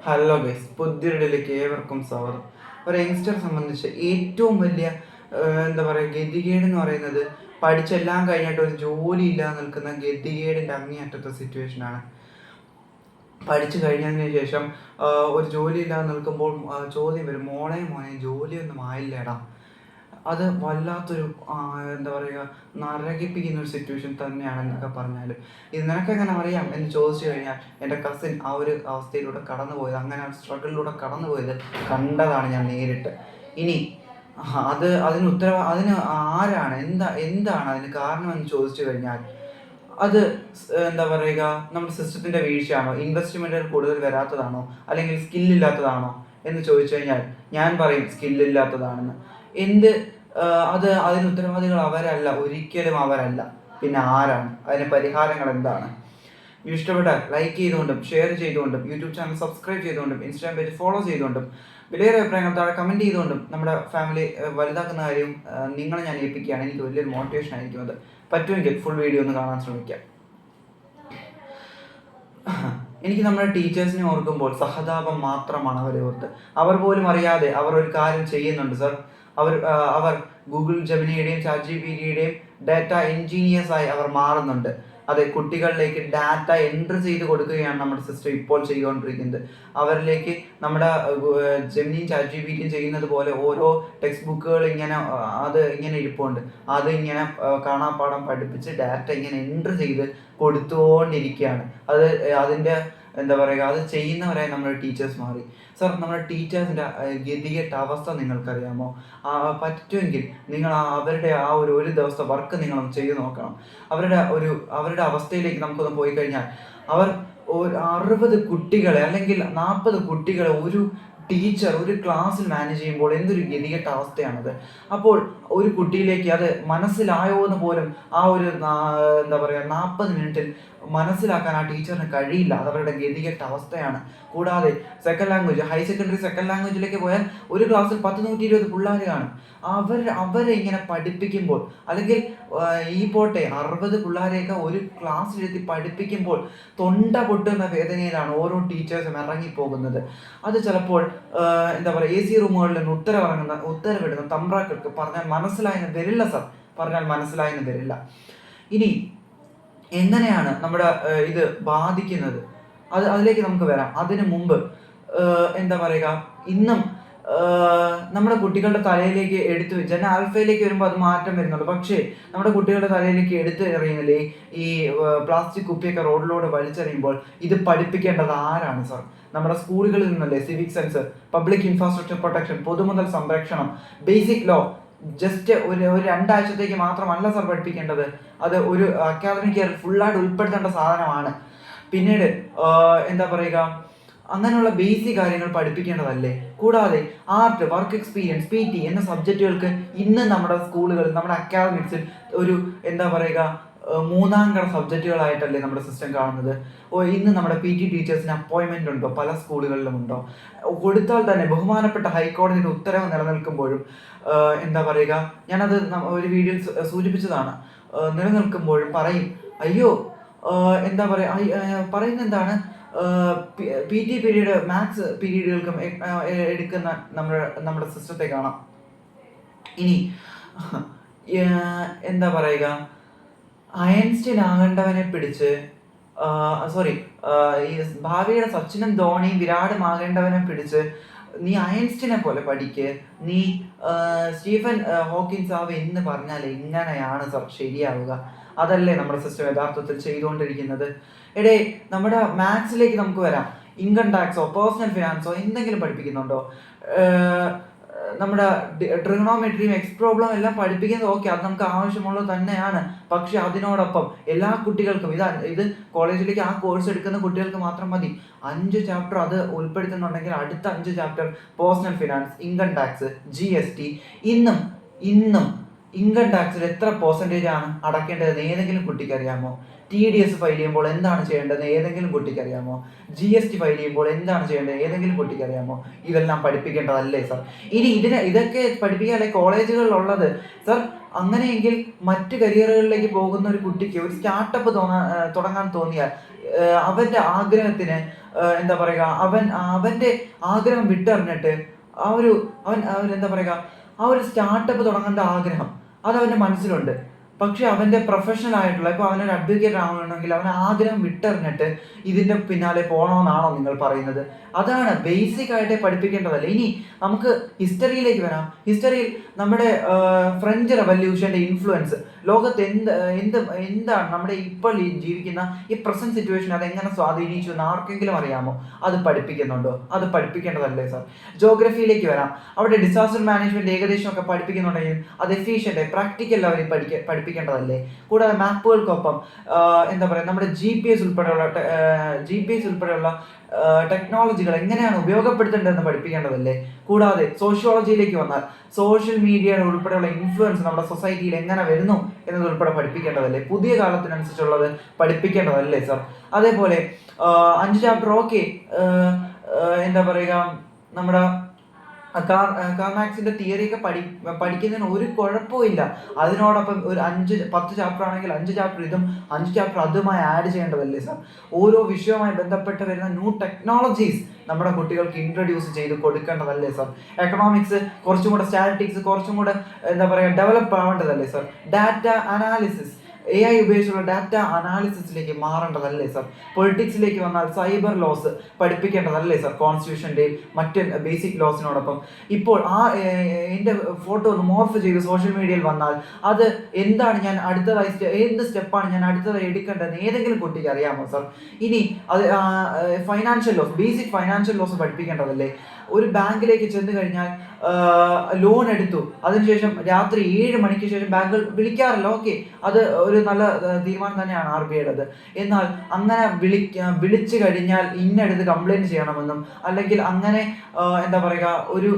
Hello guys, പുതിയൊരിടയിലേക്ക് ഏവർക്കും സ്വാഗതം. ഒരു യങ്സ്റ്ററെ സംബന്ധിച്ച് ഏറ്റവും വലിയ എന്താ പറയുക ഗതികേട് എന്ന് പറയുന്നത് പഠിച്ചെല്ലാം കഴിഞ്ഞിട്ട് ഒരു ജോലി ഇല്ലാതെ നിൽക്കുന്ന ഗതികേടിൻ്റെ അങ്ങേയറ്റത്തെ സിറ്റുവേഷനാണ്. പഠിച്ചു കഴിഞ്ഞതിന് ശേഷം ഒരു ജോലി ഇല്ലാതെ നിൽക്കുമ്പോൾ ചോദ്യം വരും, മോളെ മോനെ ജോലിയൊന്നും ആയില്ലേടാ. അത് വല്ലാത്തൊരു എന്താ പറയുക നരകിപ്പിക്കുന്ന ഒരു സിറ്റുവേഷൻ തന്നെയാണെന്നൊക്കെ പറഞ്ഞാലും ഇത് നിനക്കെങ്ങനെ അറിയാം എന്ന് ചോദിച്ചു കഴിഞ്ഞാൽ എൻ്റെ കസിൻ ആ ഒരു അവസ്ഥയിലൂടെ കടന്നു പോയത്, അങ്ങനെ ആ സ്ട്രഗിളിലൂടെ കടന്നു പോയത് കണ്ടതാണ് ഞാൻ നേരിട്ട്. ഇനി അതിന് ആരാണ് എന്താണ് അതിന് കാരണമെന്ന് ചോദിച്ചു കഴിഞ്ഞാൽ അത് എന്താ പറയുക നമ്മുടെ സിസ്റ്റത്തിൻ്റെ വീഴ്ചയാണോ, ഇൻവെസ്റ്റ്മെൻറ്റുകൾ കൂടുതൽ വരാത്തതാണോ, അല്ലെങ്കിൽ സ്കില്ലില്ലാത്തതാണോ എന്ന് ചോദിച്ചു കഴിഞ്ഞാൽ ഞാൻ പറയും സ്കില്ലില്ലാത്തതാണെന്ന്. എന്ത് അതിന് ഉത്തരവാദികൾ അവരല്ല, ഒരിക്കലും അവരല്ല. പിന്നെ ആരാണ്? അതിന് പരിഹാരങ്ങൾ എന്താണ്? ഇഷ്ടപ്പെട്ടാൽ ലൈക്ക് ചെയ്തുകൊണ്ടും ഷെയർ ചെയ്തുകൊണ്ടും യൂട്യൂബ് ചാനൽ സബ്സ്ക്രൈബ് ചെയ്തുകൊണ്ടും ഇൻസ്റ്റാഗ്രാം പേജ് ഫോളോ ചെയ്തുകൊണ്ടും വലിയൊരു അഭിപ്രായങ്ങൾ താഴെ കമൻറ്റ് ചെയ്തുകൊണ്ടും നമ്മുടെ ഫാമിലി വലുതാക്കുന്ന കാര്യം നിങ്ങളെ ഞാൻ ഏൽപ്പിക്കുകയാണ്. എനിക്ക് വലിയൊരു മോട്ടിവേഷൻ ആയിരിക്കും അത്. പറ്റുമെങ്കിൽ ഫുൾ വീഡിയോ ഒന്ന് കാണാൻ ശ്രമിക്കാം. എനിക്ക് നമ്മുടെ ടീച്ചേഴ്സിനെ ഓർക്കുമ്പോൾ സഹതാപം മാത്രമാണ് അവരെ ഓർത്ത്. അവർ പോലും അറിയാതെ അവർ ഒരു കാര്യം ചെയ്യുന്നുണ്ട് സർ. അവർ ഗൂഗിൾ ജെമിനിയുടെയും ചാറ്റ് ജിപിടിയുടെയും ഡാറ്റ എൻജിനീയേഴ്സായി അവർ മാറുന്നുണ്ട്. അതെ, കുട്ടികളിലേക്ക് ഡാറ്റ എൻട്രി ചെയ്ത് കൊടുക്കുകയാണ് നമ്മുടെ സിസ്റ്റം ഇപ്പോൾ ചെയ്തുകൊണ്ടിരിക്കുന്നത്. അവരിലേക്ക് നമ്മുടെ ജെമിനിയും ചാറ്റ് ജിപിടിയും ചെയ്യുന്നത് പോലെ ഓരോ ടെക്സ്റ്റ് ബുക്കുകൾ ഇങ്ങനെ ഇരിപ്പുണ്ട്. അത് ഇങ്ങനെ കാണാപ്പാഠം പഠിപ്പിച്ച് ഡാറ്റ ഇങ്ങനെ എൻട്രി ചെയ്ത് കൊടുത്തുകൊണ്ടിരിക്കുകയാണ്. അതിൻ്റെ എന്താ പറയുക, അത് ചെയ്യുന്നവരായി നമ്മുടെ ടീച്ചേഴ്സ് മാറി. സർ, നമ്മുടെ ടീച്ചേഴ്സിൻ്റെ ഗതികെട്ട അവസ്ഥ നിങ്ങൾക്കറിയാമോ? പറ്റുമെങ്കിൽ നിങ്ങൾ അവരുടെ ഒരു ദിവസത്തെ വർക്ക് നിങ്ങളൊന്ന് ചെയ്ത് നോക്കണം. അവരുടെ അവസ്ഥയിലേക്ക് നമുക്കൊന്ന് പോയി കഴിഞ്ഞാൽ അവർ 60 കുട്ടികളെ അല്ലെങ്കിൽ 40 കുട്ടികളെ ഒരു ടീച്ചർ ഒരു ക്ലാസ്സിൽ മാനേജ് ചെയ്യുമ്പോൾ എന്തൊരു ഗതികെട്ട അവസ്ഥയാണത്. അപ്പോൾ ഒരു കുട്ടിയിലേക്ക് അത് മനസ്സിലായോ എന്ന് പോലും എന്താ പറയുക 40 മിനിറ്റിൽ മനസ്സിലാക്കാൻ ആ ടീച്ചറിന് കഴിയില്ല. അതവരുടെ ഗതികെട്ട അവസ്ഥയാണ്. കൂടാതെ second language, higher secondary second ലാംഗ്വേജിലേക്ക് പോയാൽ ഒരു ക്ലാസ്സിൽ 120 പിള്ളേർ കാണും. അവരെ ഇങ്ങനെ പഠിപ്പിക്കുമ്പോൾ, അല്ലെങ്കിൽ ഈ പോട്ടെ 60 പിള്ളേരെയൊക്കെ ഒരു ക്ലാസ്സിലെത്തി പഠിപ്പിക്കുമ്പോൾ തൊണ്ട പൊട്ടുന്ന വേദനയിലാണ് ഓരോ ടീച്ചേഴ്സും ഇറങ്ങിപ്പോകുന്നത്. അത് ചിലപ്പോൾ എന്താ പറയുക AC റൂമുകളിൽ നിന്ന് ഉത്തരവിടുന്ന തമ്പ്രാക്കൾക്ക് പറഞ്ഞാൽ മനസ്സിലായെന്ന് വരില്ല സർ, പറഞ്ഞാൽ മനസ്സിലായെന്ന് വരില്ല. ഇനി എങ്ങനെയാണ് നമ്മുടെ ഇത് ബാധിക്കുന്നത്, അതിലേക്ക് നമുക്ക് വരാം. അതിനു മുമ്പ് എന്താ പറയുക, ഇന്നും നമ്മുടെ കുട്ടികളുടെ തലയിലേക്ക് ജന ആൽഫയിലേക്ക് വരുമ്പോൾ അത് മാറ്റം വരുന്നുണ്ട്. പക്ഷേ നമ്മുടെ കുട്ടികളുടെ തലയിലേക്ക് എടുത്ത് എറിയുന്നില്ലേ ഈ പ്ലാസ്റ്റിക് കുപ്പിയൊക്കെ റോഡിലൂടെ വലിച്ചെറിയുമ്പോൾ ഇത് പഠിപ്പിക്കേണ്ടത് ആരാണ് സർ? നമ്മുടെ സ്കൂളുകളിൽ നിന്നല്ലേ? Civic sense, public infrastructure protection, പൊതുമുതൽ സംരക്ഷണം, ബേസിക് ലോ ജസ്റ്റ് ഒരു 2 ആഴ്ചത്തേക്ക് മാത്രമല്ല സർ പഠിപ്പിക്കേണ്ടത്. അത് ഒരു അക്കാദമിക് ഇയർ ഫുള്ളായിട്ട് ഉൾപ്പെടുത്തേണ്ട സാധനമാണ്. പിന്നീട് എന്താ പറയുക, അങ്ങനെയുള്ള ബേസിക് കാര്യങ്ങൾ പഠിപ്പിക്കേണ്ടതല്ലേ? കൂടാതെ ആർട്ട്, വർക്ക് എക്സ്പീരിയൻസ്, PT എന്ന സബ്ജക്റ്റുകൾക്ക് ഇന്ന് നമ്മുടെ സ്കൂളുകളിൽ, നമ്മുടെ അക്കാദമിക്സിൽ ഒരു എന്താ പറയുക 3ാം ക്ലാസ് സബ്ജക്റ്റുകളായിട്ടല്ലേ നമ്മുടെ സിസ്റ്റം കാണുന്നത്. ഇന്ന് നമ്മുടെ PT ടീച്ചേഴ്സിന് അപ്പോയിൻമെൻ്റ് ഉണ്ടോ? പല സ്കൂളുകളിലും ഉണ്ടോ? കൊടുത്താൽ തന്നെ ബഹുമാനപ്പെട്ട ഹൈക്കോടതിയുടെ ഉത്തരവ് നിലനിൽക്കുമ്പോഴും എന്താ പറയുക, ഞാനത് ഒരു വീഡിയോയിൽ സൂചിപ്പിച്ചതാണ്, നിലനിൽക്കുമ്പോഴും പറയും അയ്യോ എന്താ പറയുക, പറയുന്നത് എന്താണ്, PT പീരീഡ്, മാത്സ് പീരീഡുകൾക്കും എടുക്കുന്ന നമ്മുടെ സിസ്റ്റത്തെ കാണാം. ഇനി എന്താ പറയുക, ഐൻസ്റ്റീൻ ആകേണ്ടവനെ പിടിച്ച് ഈ ഭാവിയുടെ സച്ചിനും ധോണിയും വിരാടും ആകേണ്ടവനെ പിടിച്ച് നീ ഐൻസ്റ്റീനെ പോലെ പഠിക്ക്, നീ സ്റ്റീഫൻ ഹോക്കിൻസ് ആവ് എന്ന് പറഞ്ഞാൽ എങ്ങനെയാണ് സർ ശരിയാവുക? അതല്ലേ നമ്മുടെ സിസ്റ്റം യഥാർത്ഥത്തിൽ ചെയ്തുകൊണ്ടിരിക്കുന്നത്. നമ്മുടെ മാത്സിലേക്ക് നമുക്ക് വരാം. ഇൻകം ടാക്സോ പേഴ്സണൽ ഫിനാൻസോ എന്തെങ്കിലും പഠിപ്പിക്കുന്നുണ്ടോ? നമ്മുടെ ട്രിഗണോമെട്രിയും എക്സ് പ്രോബ്ലം എല്ലാം പഠിപ്പിക്കുന്നത് ഓക്കെ, അത് നമുക്ക് ആവശ്യമുള്ളത് തന്നെയാണ്. പക്ഷെ അതിനോടൊപ്പം എല്ലാ കുട്ടികൾക്കും ഇത് കോളേജിലേക്ക് ആ കോഴ്സ് എടുക്കുന്ന കുട്ടികൾക്ക് മാത്രം മതി. 5 ചാപ്റ്റർ അത് ഉൾപ്പെടുത്തുന്നുണ്ടെങ്കിൽ അടുത്ത 5 chapter personal finance, income tax, GST. ഇന്നും ഇൻകം ടാക്സിൽ എത്ര % ആണ് അടക്കേണ്ടതെന്ന് ഏതെങ്കിലും കുട്ടിക്ക് അറിയാമോ? TDS ഫയൽ ചെയ്യുമ്പോൾ എന്താണ് ചെയ്യേണ്ടത് ഏതെങ്കിലും കുട്ടിക്ക് അറിയാമോ? GST ഫയൽ ചെയ്യുമ്പോൾ എന്താണ് ചെയ്യേണ്ടത് ഏതെങ്കിലും കുട്ടിക്ക് അറിയാമോ? ഇതെല്ലാം പഠിപ്പിക്കേണ്ടതല്ലേ സർ? ഇനി ഇതൊക്കെ പഠിപ്പിക്കാനല്ലേ കോളേജുകളിലുള്ളത് സർ? അങ്ങനെയെങ്കിൽ മറ്റ് കരിയറുകളിലേക്ക് പോകുന്ന ഒരു കുട്ടിക്ക് ഒരു സ്റ്റാർട്ടപ്പ് തുടങ്ങാൻ തോന്നിയാൽ അവൻ്റെ ആഗ്രഹത്തിന് എന്താ പറയുക, അവൻ്റെ ആഗ്രഹം വിട്ടെറിഞ്ഞിട്ട് അവൻ എന്താ പറയുക, ആ ഒരു സ്റ്റാർട്ടപ്പ് തുടങ്ങേണ്ട ആഗ്രഹം അത് അവൻ്റെ മനസ്സിലുണ്ട്. പക്ഷെ അവൻ്റെ പ്രൊഫഷണൽ ആയിട്ടുള്ള, ഇപ്പോൾ അവനൊരു അഡ്വക്കേറ്റ് ആവണമെങ്കിൽ അവൻ ആഗ്രഹം വിട്ടെറിഞ്ഞിട്ട് ഇതിൻ്റെ പിന്നാലെ പോകണമെന്നാണോ നിങ്ങൾ പറയുന്നത്? അതാണ് ബേസിക് ആയിട്ട് പഠിപ്പിക്കേണ്ടതല്ലേ. ഇനി നമുക്ക് ഹിസ്റ്ററിയിലേക്ക് വരാം. ഹിസ്റ്ററിയിൽ നമ്മുടെ ഫ്രഞ്ച് റെവല്യൂഷൻ്റെ ഇൻഫ്ലുവൻസ് ലോകത്ത് എന്താണ് നമ്മുടെ ഇപ്പോൾ ജീവിക്കുന്ന ഈ പ്രസന്റ് സിറ്റുവേഷൻ അതെങ്ങനെ സ്വാധീനിച്ചു എന്ന് ആർക്കെങ്കിലും അറിയാമോ? അത് പഠിപ്പിക്കുന്നുണ്ടോ? അത് പഠിപ്പിക്കേണ്ടതല്ലേ സാർ? ജോഗ്രഫിയിലേക്ക് വരാം. അവിടെ ഡിസാസ്റ്റർ മാനേജ്മെന്റ് ഏകദേശം ഒക്കെ പഠിപ്പിക്കുന്നുണ്ടെങ്കിലും അത് എഫിഷ്യന്റ് പ്രാക്ടിക്കൽ ലെവലിൽ പഠിപ്പിക്കേണ്ടതല്ലേ? കൂടാതെ മാപ്പുകൾക്കൊപ്പം എന്താ പറയുക, നമ്മുടെ GPS ഉൾപ്പെടെയുള്ള ടെക്നോളജികൾ എങ്ങനെയാണ് ഉപയോഗപ്പെടുത്തേണ്ടതെന്ന് പഠിപ്പിക്കേണ്ടതല്ലേ? കൂടാതെ സോഷ്യോളജിയിലേക്ക് വന്നാൽ സോഷ്യൽ മീഡിയയുടെ ഉൾപ്പെടെയുള്ള ഇൻഫ്ലുവൻസ് നമ്മുടെ സൊസൈറ്റിയിൽ എങ്ങനെ വരുന്നു എന്നത് ഉൾപ്പെടെ പഠിപ്പിക്കേണ്ടതല്ലേ? പുതിയ കാലത്തിനനുസരിച്ചുള്ളത് പഠിപ്പിക്കേണ്ടതല്ലേ സാർ? അതേപോലെ 5 ചാപ്റ്റർ ഓക്കെ, എന്താ പറയുക, നമ്മുടെ കാർമാക്സിന്റെ തിയറിയൊക്കെ പഠിക്കുന്നതിന് ഒരു കുഴപ്പമില്ല. അതിനോടൊപ്പം ഒരു 10 ചാപ്റ്റർ ആണെങ്കിൽ 5 ചാപ്റ്റർ ഇതും 5 ചാപ്റ്റർ അതുമായി ആഡ് ചെയ്യേണ്ടതല്ലേ സാർ? ഓരോ വിഷയവുമായി ബന്ധപ്പെട്ട് വരുന്ന ന്യൂ ടെക്നോളജീസ് നമ്മുടെ കുട്ടികൾക്ക് ഇൻട്രൊഡ്യൂസ് ചെയ്ത് കൊടുക്കേണ്ടതല്ലേ സാർ? എക്കണോമിക്സ് കുറച്ചും കൂടെ, സ്റ്റാറ്റിസ്റ്റിക്സ് കുറച്ചും കൂടെ എന്താ പറയുക ഡെവലപ്പ് ആവേണ്ടതല്ലേ സാർ? ഡാറ്റ അനാലിസിസ്, AI ഉപയോഗിച്ചുള്ള ഡാറ്റ അനാലിസിസിലേക്ക് മാറേണ്ടതല്ലേ സാർ? പൊളിറ്റിക്സിലേക്ക് വന്നാൽ സൈബർ ലോസ് പഠിപ്പിക്കേണ്ടതല്ലേ സാർ? കോൺസ്റ്റിറ്റ്യൂഷൻ്റെയും മറ്റ് ബേസിക് ലോസിനോടൊപ്പം ഇപ്പോൾ എൻ്റെ ഫോട്ടോ ഒന്ന് മോർഫ് ചെയ്ത് സോഷ്യൽ മീഡിയയിൽ വന്നാൽ അത് എന്താണ്, ഞാൻ അടുത്തതായി എന്ത് സ്റ്റെപ്പാണ് ഞാൻ അടുത്തതായി എടുക്കേണ്ടതെന്ന് ഏതെങ്കിലും കുട്ടിക്ക് അറിയാമോ സാർ? ഇനി അത് financial laws, basic financial laws പഠിപ്പിക്കേണ്ടതല്ലേ? ഒരു ബാങ്കിലേക്ക് ചെന്ന് കഴിഞ്ഞാൽ ലോൺ എടുത്തു, അതിനുശേഷം രാത്രി 7 മണിക്ക് ശേഷം ബാങ്കുകൾ വിളിക്കാറില്ല. ഓക്കെ, അത് ഒരു നല്ല തീരുമാനം തന്നെയാണ് RBIയുടേത്. എന്നാൽ അങ്ങനെ വിളിച്ചു കഴിഞ്ഞാൽ ഇന്നടുത്ത് കംപ്ലൈൻറ്റ് ചെയ്യണമെന്നും, അല്ലെങ്കിൽ അങ്ങനെ എന്താ പറയുക, ഒരു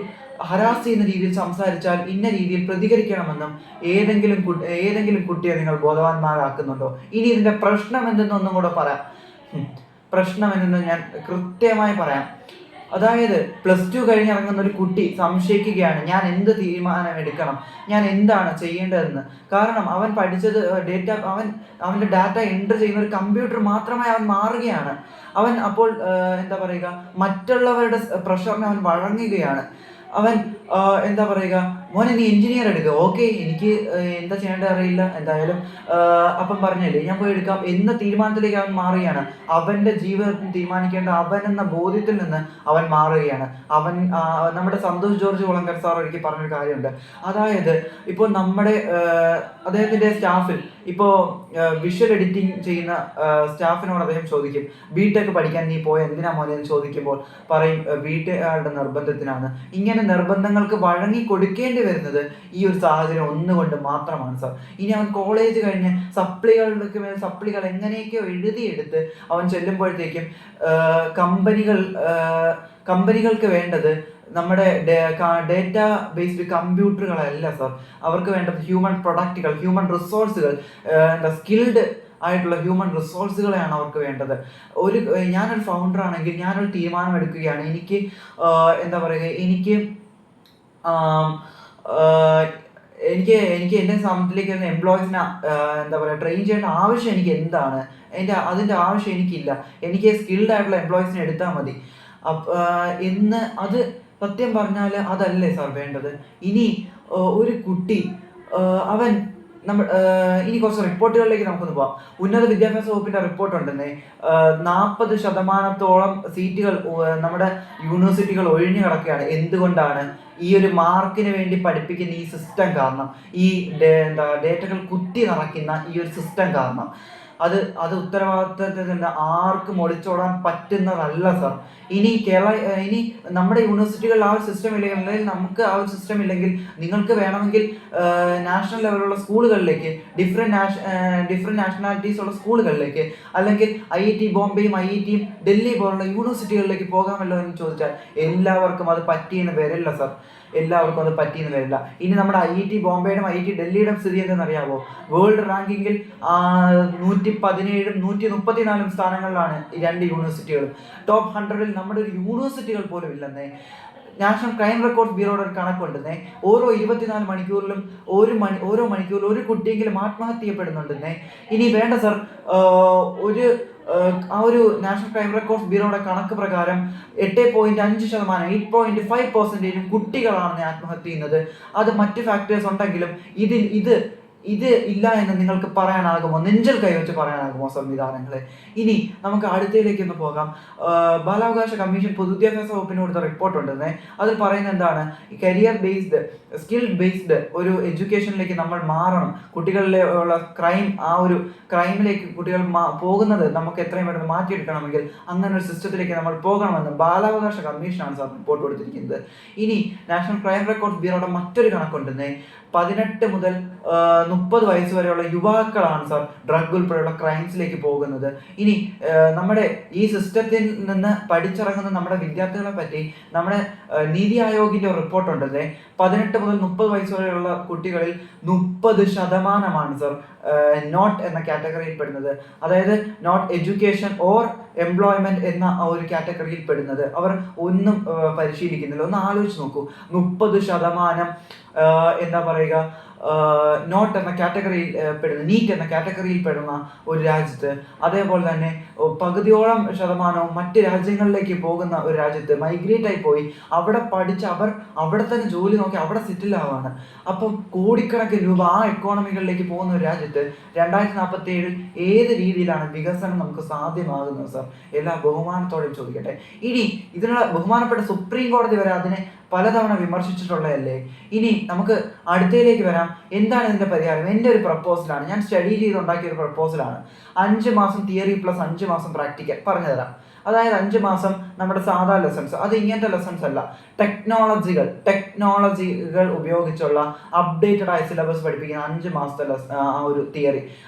ഹരാസ് ചെയ്യുന്ന രീതിയിൽ സംസാരിച്ചാൽ ഇന്ന രീതിയിൽ പ്രതികരിക്കണമെന്നും ഏതെങ്കിലും കുട്ടിയെ നിങ്ങൾ ബോധവാന്മാരാക്കുന്നുണ്ടോ? ഇനി ഇതിൻ്റെ പ്രശ്നം എന്തെന്നൊന്നും കൂടെ പറയാം. പ്രശ്നം എന്തെന്ന് ഞാൻ കൃത്യമായി പറയാം. അതായത് +2 കഴിഞ്ഞിറങ്ങുന്ന ഒരു കുട്ടി സംശയിക്കുകയാണ്, ഞാൻ എന്ത് തീരുമാനം എടുക്കണം, ഞാൻ എന്താണ് ചെയ്യേണ്ടതെന്ന്. കാരണം അവൻ പഠിച്ചത് അവൻ്റെ ഡാറ്റ എൻ്റർ ചെയ്യുന്ന ഒരു കമ്പ്യൂട്ടർ മാത്രമായി അവൻ മാറുകയാണ്. അവൻ അപ്പോൾ എന്താ പറയുക, മറ്റുള്ളവരുടെ പ്രഷറിന് അവൻ വഴങ്ങുകയാണ്. അവൻ എന്താ പറയുക, മോനെ നീ എഞ്ചിനീയർ എടുക്കുക, ഓക്കെ എനിക്ക് എന്താ ചെയ്യേണ്ടത് അറിയില്ല, എന്തായാലും അപ്പം പറഞ്ഞല്ലേ ഞാൻ പോയി എടുക്കാം എന്ന തീരുമാനത്തിലേക്ക് അവൻ മാറുകയാണ്. അവൻ്റെ ജീവിതത്തിൽ തീരുമാനിക്കേണ്ട അവൻ എന്ന ബോധ്യത്തിൽ നിന്ന് അവൻ മാറുകയാണ്. നമ്മുടെ സന്തോഷ് ജോർജ് കുളങ്കർ സാർ ഒരിക്കൽ പറഞ്ഞൊരു കാര്യമുണ്ട്. അതായത് ഇപ്പോൾ നമ്മുടെ അദ്ദേഹത്തിൻ്റെ സ്റ്റാഫിൽ ഇപ്പോൾ വിഷ്വൽ എഡിറ്റിംഗ് ചെയ്യുന്ന സ്റ്റാഫിനോട് അദ്ദേഹം ചോദിക്കും, BTech പഠിക്കാൻ നീ പോയ എന്തിനാ മോനെ എന്ന് ചോദിക്കുമ്പോൾ പറയും വീട്ടുകാരുടെ നിർബന്ധത്തിനാണ്. ഇങ്ങനെ നിർബന്ധങ്ങൾക്ക് വഴങ്ങി കൊടുക്കേണ്ടി വരുന്നത് ഈ ഒരു സാഹചര്യം ഒന്നുകൊണ്ട് മാത്രമാണ് സാർ. ഇനി അവൻ കോളേജ് കഴിഞ്ഞ് സപ്ലികൾക്ക് മേൽ സപ്ലികൾ എങ്ങനെയൊക്കെയോ എഴുതിയെടുത്ത് അവൻ ചെല്ലുമ്പോഴത്തേക്കും കമ്പനികൾക്ക് വേണ്ടത് നമ്മുടെ ഡേറ്റ ബേസ്ഡ് കമ്പ്യൂട്ടറുകളല്ല സാർ. അവർക്ക് വേണ്ടത് ഹ്യൂമൻ റിസോഴ്സുകൾ, സ്കിൽഡ് ആയിട്ടുള്ള ഹ്യൂമൻ റിസോഴ്സുകളെയാണ് അവർക്ക് വേണ്ടത്. ഞാനൊരു ഫൗണ്ടർ ആണെങ്കിൽ ഞാനൊരു തീരുമാനം എടുക്കുകയാണ്, എനിക്ക് എന്താ പറയുക, എനിക്ക് എൻ്റെ സ്ഥാപനത്തിലേക്ക് വരുന്ന എംപ്ലോയീസിനെ എന്താ പറയുക ട്രെയിൻ ചെയ്യേണ്ട ആവശ്യം എനിക്ക് എന്താണ്? അതിൻ്റെ ആവശ്യം എനിക്കില്ല. എനിക്ക് സ്കിൽഡ് ആയിട്ടുള്ള എംപ്ലോയീസിനെ എടുത്താൽ മതി എന്ന്. അത് സത്യം പറഞ്ഞാൽ അതല്ലേ സാർ വേണ്ടത്? ഇനി ഒരു കുട്ടി അവൻ ഇനി കുറച്ച് റിപ്പോർട്ടുകളിലേക്ക് നമുക്കൊന്ന് പോവാം. ഉന്നത വിദ്യാഭ്യാസ വകുപ്പിന്റെ റിപ്പോർട്ട് ഉണ്ടെന്നേ, 40% സീറ്റുകൾ നമ്മുടെ യൂണിവേഴ്സിറ്റികൾ ഒഴിഞ്ഞു കിടക്കുകയാണ്. എന്തുകൊണ്ടാണ്? ഈ ഒരു മാർക്കിന് വേണ്ടി പഠിപ്പിക്കുന്ന ഈ സിസ്റ്റം കാരണം, ഈ ഡേറ്റകൾ കുത്തി നിറയ്ക്കുന്ന ഈ ഒരു സിസ്റ്റം കാരണം. അത് ഉത്തരവാദിത്തത്തിൽ നിന്ന് ആർക്കും ഒളിച്ചോടാൻ പറ്റുന്നതല്ല സാർ. ഇനി നമ്മുടെ യൂണിവേഴ്സിറ്റികളിൽ ആ ഒരു സിസ്റ്റം ഇല്ലെങ്കിൽ, അല്ലെങ്കിൽ നമുക്ക് ആ ഒരു സിസ്റ്റം ഇല്ലെങ്കിൽ, നിങ്ങൾക്ക് വേണമെങ്കിൽ നാഷണൽ ലെവലുള്ള സ്കൂളുകളിലേക്ക്, ഡിഫറെൻറ്റ് നാഷണാലിറ്റീസ് ഉള്ള സ്കൂളുകളിലേക്ക്, അല്ലെങ്കിൽ IIT ബോംബെയും IITയും ഡൽഹി പോലുള്ള യൂണിവേഴ്സിറ്റികളിലേക്ക് പോകാമല്ലോ എന്ന് ചോദിച്ചാൽ എല്ലാവർക്കും അത് പറ്റിയെന്ന് വരില്ല സാർ. എല്ലാവർക്കും അത് പറ്റിയെന്ന് വരില്ല. ഇനി നമ്മുടെ IIT ബോംബെയുടെയും IIT ഡൽഹിയുടെയും സ്ഥിതി എന്തെന്നറിയാമോ? വേൾഡ് റാങ്കിങ്ങിൽ 117ഉം 134ഉം സ്ഥാനങ്ങളിലാണ് ഈ 2 യൂണിവേഴ്സിറ്റികളും. ടോപ്പ് 100ൽ നമ്മുടെ ഒരു യൂണിവേഴ്സിറ്റികൾ പോലും ഇല്ലെന്നേ. നാഷണൽ ക്രൈം റെക്കോർഡ് ബ്യൂറോയുടെ ഒരു കണക്കുണ്ടെന്നേ, ഓരോ 24 മണിക്കൂറിലും ഓരോ മണിക്കൂറിലും ഒരു കുട്ടിയെങ്കിലും ആത്മഹത്യ ചെയ്യപ്പെടുന്നുണ്ടെന്നേ. ഇനി വേണ്ട സർ, ഒരു ആ ഒരു നാഷണൽ ക്രൈം റെക്കോർഡ് ബ്യൂറോയുടെ കണക്ക് പ്രകാരം 8.5%, 8.5% കുട്ടികളാണ് ആത്മഹത്യ ചെയ്യുന്നത്. അത് മറ്റ് ഫാക്ടേഴ്സ് ഉണ്ടെങ്കിലും ഇത് ഇല്ല എന്ന് നിങ്ങൾക്ക് പറയാനാകുമോ? നെഞ്ചൽ കൈവച്ച് പറയാനാകുമോ സംവിധാനങ്ങളെ? ഇനി നമുക്ക് അടുത്തയിലേക്ക് ഒന്ന് പോകാം. ബാലാവകാശ കമ്മീഷൻ പൊതുവിദ്യാഭ്യാസ വകുപ്പിന് കൊടുത്ത റിപ്പോർട്ട് ഉണ്ടെന്നേ. അതിൽ പറയുന്നത് എന്താണ്? കരിയർ ബേസ്ഡ്, സ്കിൽ ബേസ്ഡ് ഒരു എഡ്യൂക്കേഷനിലേക്ക് നമ്മൾ മാറണം. കുട്ടികളിലെ ഉള്ള ക്രൈമിലേക്ക് കുട്ടികൾ പോകുന്നത് നമുക്ക് എത്രയും പെട്ടെന്ന് മാറ്റിയെടുക്കണമെങ്കിൽ അങ്ങനെ ഒരു സിസ്റ്റത്തിലേക്ക് നമ്മൾ പോകണമെന്ന് ബാലാവകാശ കമ്മീഷനാണ് സാർ റിപ്പോർട്ട് കൊടുത്തിരിക്കുന്നത്. ഇനി നാഷണൽ ക്രൈം റെക്കോർഡ് ബ്യൂറോയുടെ മറ്റൊരു കണക്കുണ്ടെന്നേ. 18 മുതൽ 30 വയസ്സ് വരെയുള്ള യുവാക്കളാണ് സാർ ഡ്രഗ് ഉൾപ്പെടെയുള്ള ക്രൈംസിലേക്ക് പോകുന്നത്. ഇനി നമ്മുടെ ഈ സിസ്റ്റത്തിൽ നിന്ന് പഠിച്ചിറങ്ങുന്ന നമ്മുടെ വിദ്യാർത്ഥികളെ പറ്റി നമ്മുടെ നീതി ആയോഗിന്റെ റിപ്പോർട്ട് ഉണ്ടല്ലേ. 18 മുതൽ 30 വയസ്സ് വരെയുള്ള കുട്ടികളിൽ 30% സർ നോട്ട് എന്ന കാറ്റഗറിയിൽ പെടുന്നത്. അതായത് നോട്ട് എഡ്യൂക്കേഷൻ ഓർ എംപ്ലോയ്മെന്റ് എന്ന ഒരു കാറ്റഗറിയിൽ പെടുന്നത്. അവർ ഒന്നും പരിശീലിക്കുന്നില്ല. ഒന്ന് ആലോചിച്ച് നോക്കൂ. 30% എന്താ പറയുക, നോട്ട് എന്ന കാറ്റഗറിയിൽ പെടുന്ന, നീറ്റ് എന്ന കാറ്റഗറിയിൽ പെടുന്ന ഒരു രാജ്യത്ത്, അതേപോലെ തന്നെ പകുതിയോളം ശതമാനവും മറ്റ് രാജ്യങ്ങളിലേക്ക് പോകുന്ന ഒരു രാജ്യത്ത് മൈഗ്രേറ്റ് ആയി പോയി അവിടെ പഠിച്ച് അവർ അവിടെ തന്നെ ജോലി നോക്കി അവിടെ സെറ്റിൽ ആവാണ്. അപ്പം കോടിക്കണക്കിന് രൂപ ആ എക്കോണമികളിലേക്ക് പോകുന്ന ഒരു രാജ്യത്ത് 2047 ഏത് രീതിയിലാണ് വികസനം നമുക്ക് സാധ്യമാകുന്നത് സാർ? എല്ലാ ബഹുമാനത്തോടെ ചോദിക്കട്ടെ. ഇനി ഇതിനുള്ള ബഹുമാനപ്പെട്ട സുപ്രീം കോടതി വരെ അതിനെ പലതവണ വിമർശിച്ചിട്ടുള്ളതല്ലേ. ഇനി നമുക്ക് അടുത്തയിലേക്ക് വരാം. എന്താണ് ഇതിന്റെ പരിഹാരം? എൻ്റെ ഒരു പ്രപ്പോസലാണ്, ഞാൻ സ്റ്റഡി ചെയ്തുണ്ടാക്കിയ ഒരു പ്രപ്പോസലാണ്. 5 മാസം തിയറി പ്ലസ് 5 മാസം പ്രാക്ടിക്കൽ. പറഞ്ഞു തരാം. അതായത് 5 മാസം നമ്മുടെ സാധാ ലെസൺസ്, അത് ഇങ്ങനത്തെ ലെസൺസ് അല്ല, ടെക്നോളജികൾ ഉപയോഗിച്ചുള്ള അപ്ഡേറ്റഡ് ആയ സിലബസ് പഠിപ്പിക്കുന്ന 5 മാസത്തെ ആ ഒരു തിയറി.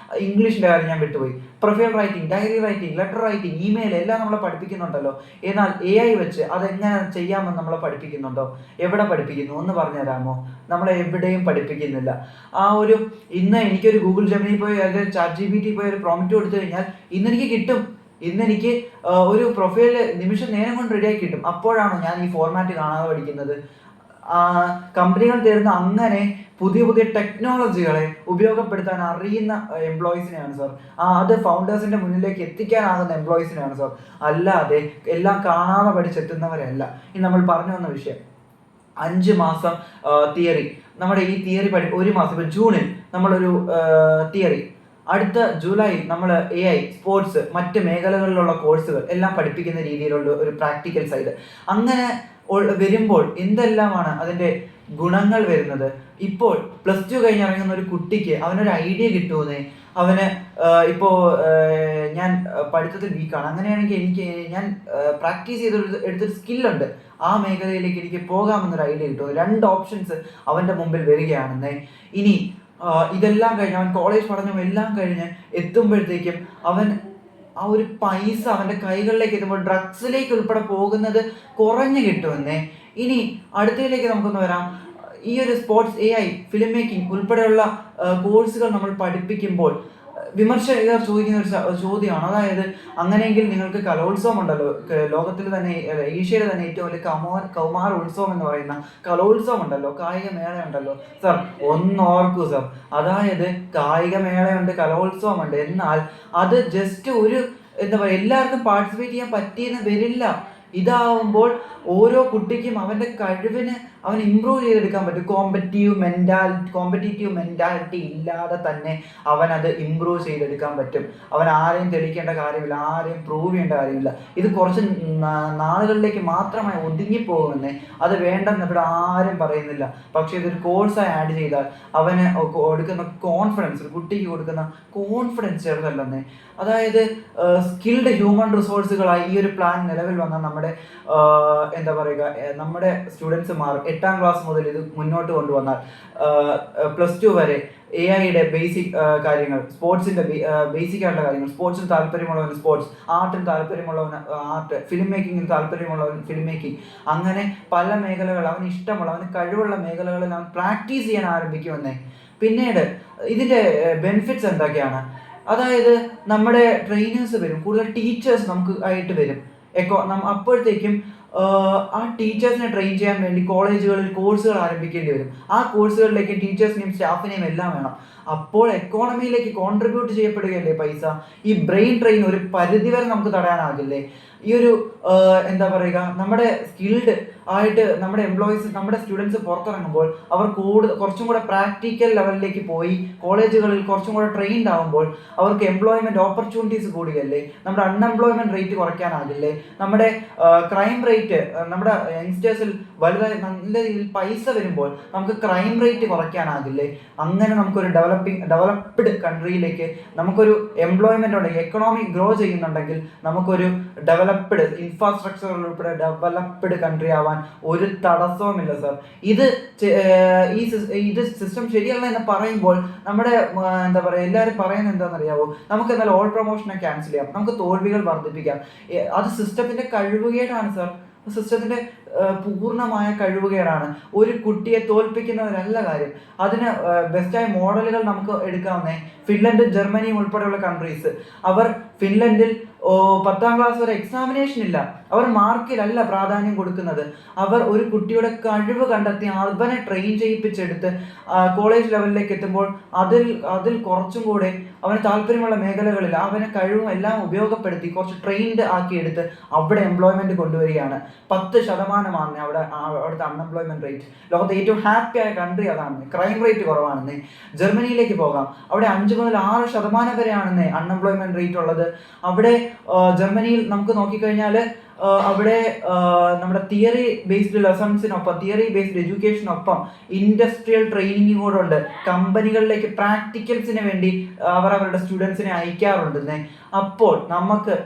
ഇംഗ്ലീഷിന്റെ കാര്യം ഞാൻ വിട്ടുപോയി. Profile writing, diary writing, letter writing, email എല്ലാം നമ്മളെ പഠിപ്പിക്കുന്നുണ്ടല്ലോ. എന്നാൽ AI വെച്ച് അതെങ്ങനെ ചെയ്യാമെന്ന് നമ്മളെ പഠിപ്പിക്കുന്നുണ്ടോ? എവിടെ പഠിപ്പിക്കുന്നു? ഒന്ന് പറഞ്ഞു തരാമോ? നമ്മളെ എവിടെയും പഠിപ്പിക്കുന്നില്ല. ഇന്ന് എനിക്കൊരു ഗൂഗിൾ ജെമിനി പോയി അല്ലെങ്കിൽ ChatGPT പോയി ഒരു പ്രോംപ്റ്റ് കൊടുത്തു കഴിഞ്ഞാൽ ഇന്നെനിക്ക് കിട്ടും. ഇന്നെനിക്ക് ഒരു പ്രൊഫൈൽ നിമിഷ നേരം കൊണ്ട് റെഡിയാക്കി കിട്ടും. അപ്പോഴാണോ ഞാൻ ഈ ഫോർമാറ്റ് കാണാതെ പഠിക്കുന്നത്? കമ്പനികൾ തരുന്ന അങ്ങനെ പുതിയ ടെക്നോളജികളെ ഉപയോഗപ്പെടുത്താൻ അറിയുന്ന എംപ്ലോയീസിനെയാണ് സാർ. അത് ഫൗണ്ടേഴ്സിന്റെ മുന്നിലേക്ക് എത്തിക്കാനാകുന്ന എംപ്ലോയീസിനെയാണ് സാർ. അല്ലാതെ എല്ലാം കാണാതെ പഠിച്ചെത്തുന്നവരല്ല. ഇനി നമ്മൾ പറഞ്ഞു വന്ന വിഷയം 5 മാസം തിയറി. നമ്മുടെ ഈ തിയറി ഒരു മാസം, ഇപ്പൊ ജൂണിൽ നമ്മളൊരു തിയറി, അടുത്ത ജൂലൈയിൽ നമ്മൾ AI, സ്പോർട്സ്, മറ്റ് മേഖലകളിലുള്ള കോഴ്സുകൾ എല്ലാം പഠിപ്പിക്കുന്ന രീതിയിലുള്ള ഒരു പ്രാക്ടിക്കൽ സൈഡ്. അങ്ങനെ വരുമ്പോൾ എന്തെല്ലാമാണ് അതിൻ്റെ ഗുണങ്ങൾ വരുന്നത്? ഇപ്പോൾ +2 കഴിഞ്ഞിറങ്ങുന്ന ഒരു കുട്ടിക്ക് അവനൊരു ഐഡിയ കിട്ടുമെന്നേ. അവന് ഇപ്പോൾ ഞാൻ പഠിത്തത്തിൽ വീക്കാണ്, അങ്ങനെയാണെങ്കിൽ ഞാൻ പ്രാക്ടീസ് എടുത്തൊരു സ്കില്ലുണ്ട്, ആ മേഖലയിലേക്ക് എനിക്ക് പോകാമെന്നൊരു ഐഡിയ കിട്ടും. 2 ഓപ്ഷൻസ് അവൻ്റെ മുമ്പിൽ വരികയാണെന്നേ. ഇനി ഇതെല്ലാം കഴിഞ്ഞ് അവൻ കോളേജ് പഠനം എല്ലാം കഴിഞ്ഞ് എത്തുമ്പോഴത്തേക്കും അവൻ ആ ഒരു പൈസ അവൻ്റെ കൈകളിലേക്ക് എത്തുമ്പോൾ ഡ്രഗ്സിലേക്ക് ഉൾപ്പെടെ പോകുന്നത് കുറഞ്ഞു കിട്ടുമെന്നേ. ഇനി അടുത്തതിലേക്ക് നമുക്കൊന്ന് വരാം. ഈ ഒരു സ്പോർട്സ്, AI, ഫിലിം മേക്കിംഗ് ഉൾപ്പെടെയുള്ള കോഴ്സുകൾ നമ്മൾ പഠിപ്പിക്കുമ്പോൾ വിമർശകർ ചോദിക്കുന്ന ഒരു ചോദ്യമാണ്. അതായത് അങ്ങനെയെങ്കിൽ നിങ്ങൾക്ക് കലോത്സവം ഉണ്ടല്ലോ, ലോകത്തിൽ തന്നെ ഏഷ്യയിലെ തന്നെ ഏറ്റവും വലിയ കൗമാര ഉത്സവം എന്ന് പറയുന്ന കലോത്സവം ഉണ്ടല്ലോ, കായിക മേള ഉണ്ടല്ലോ. സാർ ഒന്നോർക്കൂ സാർ, അതായത് കായിക മേളയുണ്ട്, കലോത്സവമുണ്ട്, എന്നാൽ അത് ജസ്റ്റ് ഒരു എന്താ പറയുക, എല്ലാവർക്കും പാർട്ടിസിപ്പേറ്റ് ചെയ്യാൻ പറ്റിയെന്ന് വരില്ല. ഇതാവുമ്പോൾ ഓരോ കുട്ടിക്കും അവൻ്റെ കഴിവിന് അവൻ ഇമ്പ്രൂവ് ചെയ്തെടുക്കാൻ പറ്റും. കോമ്പറ്റീറ്റീവ് മെൻറ്റാലിറ്റി ഇല്ലാതെ തന്നെ അവനത് ഇമ്പ്രൂവ് ചെയ്തെടുക്കാൻ പറ്റും. അവൻ ആരെയും തെളിയിക്കേണ്ട കാര്യമില്ല, ആരെയും പ്രൂവ് ചെയ്യേണ്ട കാര്യമില്ല. ഇത് കുറച്ച് നാളുകളിലേക്ക് മാത്രമായി ഒതുങ്ങിപ്പോകുമെന്നേ. അത് വേണ്ടെന്ന് ഇവിടെ ആരും പറയുന്നില്ല. പക്ഷേ ഇതൊരു കോഴ്സായി ആഡ് ചെയ്താൽ അവന് കൊടുക്കുന്ന കോൺഫിഡൻസ്, ഒരു കുട്ടിക്ക് കൊടുക്കുന്ന കോൺഫിഡൻസ് ചെറുതല്ലെന്നേ. അതായത് സ്കിൽഡ് ഹ്യൂമൻ റിസോഴ്സുകളായി ഈ ഒരു പ്ലാൻ നിലവിൽ വന്നാൽ നമ്മുടെ എന്താ പറയുക, നമ്മുടെ സ്റ്റുഡൻസ് മാറും. 8ാം ക്ലാസ് മുതൽ ഇത് മുന്നോട്ട് കൊണ്ടുവന്നാൽ +2 വരെ AI-യുടെ ബേസിക് കാര്യങ്ങൾ, സ്പോർട്സിന്റെ ബേസിക് ആയിട്ടുള്ള കാര്യങ്ങൾ, സ്പോർട്സിന് താല്പര്യമുള്ളവന് സ്പോർട്സ്, ആർട്ടിന് താല്പര്യമുള്ളവന് ആർട്ട്, ഫിലിം മേക്കിങ്ങിന് താല്പര്യമുള്ളവന് ഫിലിം മേക്കിംഗ്, അങ്ങനെ പല മേഖലകൾ അവന് ഇഷ്ടമുള്ള, അവന് കഴിവുള്ള മേഖലകളിൽ അവൻ പ്രാക്ടീസ് ചെയ്യാൻ ആരംഭിക്കുമെന്നേ. പിന്നീട് ഇതിന്റെ ബെനിഫിറ്റ്സ് എന്തൊക്കെയാണ്? അതായത് നമ്മുടെ ട്രെയിനേഴ്സ് വരും, കൂടുതൽ ടീച്ചേഴ്സ് നമുക്ക് ആയിട്ട് വരും. അപ്പോഴത്തേക്കും ആ ടീച്ചേഴ്സിനെ ട്രെയിൻ ചെയ്യാൻ വേണ്ടി കോളേജുകളിൽ കോഴ്സുകൾ ആരംഭിക്കേണ്ടി വരും. ആ കോഴ്സുകളിലേക്ക് ടീച്ചേഴ്സിനെയും സ്റ്റാഫിനെയും എല്ലാം വേണം. അപ്പോൾ എക്കോണമിയിലേക്ക് കോൺട്രിബ്യൂട്ട് ചെയ്യപ്പെടുകയല്ലേ പൈസ. ഈ ബ്രെയിൻ ട്രെയിൻ ഒരു പരിധിവരെ നമുക്ക് തടയാനാകില്ലേ? ഈ ഒരു എന്താ പറയുക, നമ്മുടെ സ്കിൽഡ് ആയിട്ട് നമ്മുടെ എംപ്ലോയീസ്, നമ്മുടെ സ്റ്റുഡൻസ് പുറത്തിറങ്ങുമ്പോൾ അവർ കുറച്ചും കൂടെ പ്രാക്ടിക്കൽ ലെവലിലേക്ക് പോയി കോളേജുകളിൽ കുറച്ചും കൂടെ ട്രെയിൻഡ് ആകുമ്പോൾ അവർക്ക് എംപ്ലോയ്മെന്റ് ഓപ്പർച്യൂണിറ്റീസ് കൂടുകയല്ലേ? നമ്മുടെ അൺഎംപ്ലോയ്മെന്റ് റേറ്റ് കുറയ്ക്കാനാകില്ലേ? നമ്മുടെ ക്രൈം റേറ്റ്, നമ്മുടെ യങ്സ്റ്റേഴ്സിൽ വലുതായി നല്ല രീതിയിൽ പൈസ വരുമ്പോൾ നമുക്ക് ക്രൈം റേറ്റ് കുറയ്ക്കാനാകില്ലേ? അങ്ങനെ നമുക്കൊരു ഡെവലപ്ഡ് കൺട്രിയിലേക്ക് നമുക്കൊരു എംപ്ലോയ്മെന്റ് ഉണ്ടെങ്കിൽ, എക്കണോമി ഗ്രോ ചെയ്യുന്നുണ്ടെങ്കിൽ നമുക്കൊരു ഡെവലപ്ഡ് ഇൻഫ്രാസ്ട്രക്ചർ ഉൾപ്പെടെ ഡെവലപ്ഡ് കൺട്രി ആവാൻ ഒരു തടസ്സവുമില്ല സർ. ഇത് സിസ്റ്റം ശരിയല്ല എന്ന് പറയുമ്പോൾ നമ്മുടെ എന്താ പറയുക, എല്ലാവരും പറയുന്നത് എന്താണെന്നറിയാവോ? നമുക്ക് എന്നാൽ ഓൾ പ്രൊമോഷനെ ക്യാൻസൽ ചെയ്യാം, നമുക്ക് തോൽവികൾ വർദ്ധിപ്പിക്കാം. അത് സിസ്റ്റത്തിന്റെ കഴിവുകേടാണ് സർ. സിസ്റ്റത്തിന്റെ പൂർണ്ണമായ കഴിവുകേടാണ്. ഒരു കുട്ടിയെ തോൽപ്പിക്കുന്നതിനല്ല കാര്യം. അതിന് ബെസ്റ്റായ മോഡലുകൾ നമുക്ക് എടുക്കാവുന്നേ ഫിൻലൻഡ്, ജർമ്മനി ഉൾപ്പെടെയുള്ള കൺട്രീസ്. അവർ ഫിൻലൻഡിൽ 10ാം ക്ലാസ് വരെ എക്സാമിനേഷൻ ഇല്ല. അവർ മാർക്കിലല്ല പ്രാധാന്യം കൊടുക്കുന്നത്. അവർ ഒരു കുട്ടിയുടെ കഴിവ് കണ്ടെത്തി അവനെ ട്രെയിൻ ചെയ്യിപ്പിച്ചെടുത്ത് കോളേജ് ലെവലിലേക്ക് എത്തുമ്പോൾ അതിൽ കുറച്ചും കൂടെ അവന് താല്പര്യമുള്ള മേഖലകളിൽ അവനെ കഴിവും എല്ലാം ഉപയോഗപ്പെടുത്തി കുറച്ച് ട്രെയിൻഡ് ആക്കിയെടുത്ത് അവിടെ എംപ്ലോയ്മെന്റ് കൊണ്ടുവരികയാണ്. 10% അവിടുത്തെ അൺഎംപ്ലോയ്മെന്റ് റേറ്റ്. ലോകത്തെ ഏറ്റവും ഹാപ്പി ആയ കൺട്രി അതാണ്. Crime rate കുറവാണെന്നേ. ജർമ്മനിയിലേക്ക് പോകാം, അവിടെ 5 മുതൽ 6% വരെയാണെന്നേ അൺഎംപ്ലോയ്മെന്റ് റേറ്റ് ഉള്ളത്. അവിടെ ജർമ്മനിയിൽ നമുക്ക് നോക്കിക്കഴിഞ്ഞാൽ അവിടെ നമ്മുടെ തിയറി ബേസ്ഡ് ലെസൺസിനൊപ്പം, തിയറി ബേസ്ഡ് എഡ്യൂക്കേഷനൊപ്പം ഇൻഡസ്ട്രിയൽ ട്രെയിനിങ് കൂടെ ഉണ്ട്. കമ്പനികളിലേക്ക് പ്രാക്ടിക്കൽസിന് വേണ്ടി അവർ അവരുടെ സ്റ്റുഡൻസിനെ അയക്കാറുണ്ടെന്നേ. അപ്പോൾ നമുക്ക്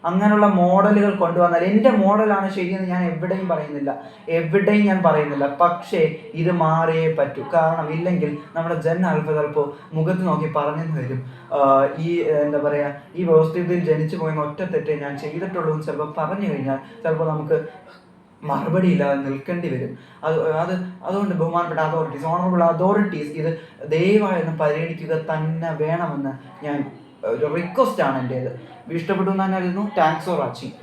അങ്ങനെയുള്ള മോഡലുകൾ കൊണ്ടുവന്നാൽ, എൻ്റെ മോഡലാണ് ശരിയെന്ന് ഞാൻ എവിടെയും പറയുന്നില്ല, പക്ഷേ ഇത് മാറിയേ പറ്റൂ. കാരണം ഇല്ലെങ്കിൽ നമ്മുടെ ജൻ ആൽഫ ചിലപ്പോൾ മുഖത്ത് നോക്കി പറഞ്ഞെന്ന് വരും, ഈ എന്താ പറയുക, ഈ വ്യവസ്ഥയിൽ ജനിച്ചു പോയെന്ന് ഒറ്റ തെറ്റേ ഞാൻ ചെയ്തിട്ടുള്ളൂ എന്ന് ചിലപ്പോൾ പറഞ്ഞു കഴിഞ്ഞാൽ ചിലപ്പോൾ നമുക്ക് മറുപടി ഇല്ലാതെ നിൽക്കേണ്ടി വരും. അതുകൊണ്ട് ബഹുമാനപ്പെട്ട ഓണറബിൾ അതോറിറ്റീസ് ഇത് ദയവായി പരിഗണിക്കുക തന്നെ വേണമെന്ന് ഞാൻ ഒരു റിക്വസ്റ്റ് ആണ് എൻ്റേത്. ഇഷ്ടപ്പെട്ടു എന്ന് തന്നെ അറിയുന്നു. Thanks for watching.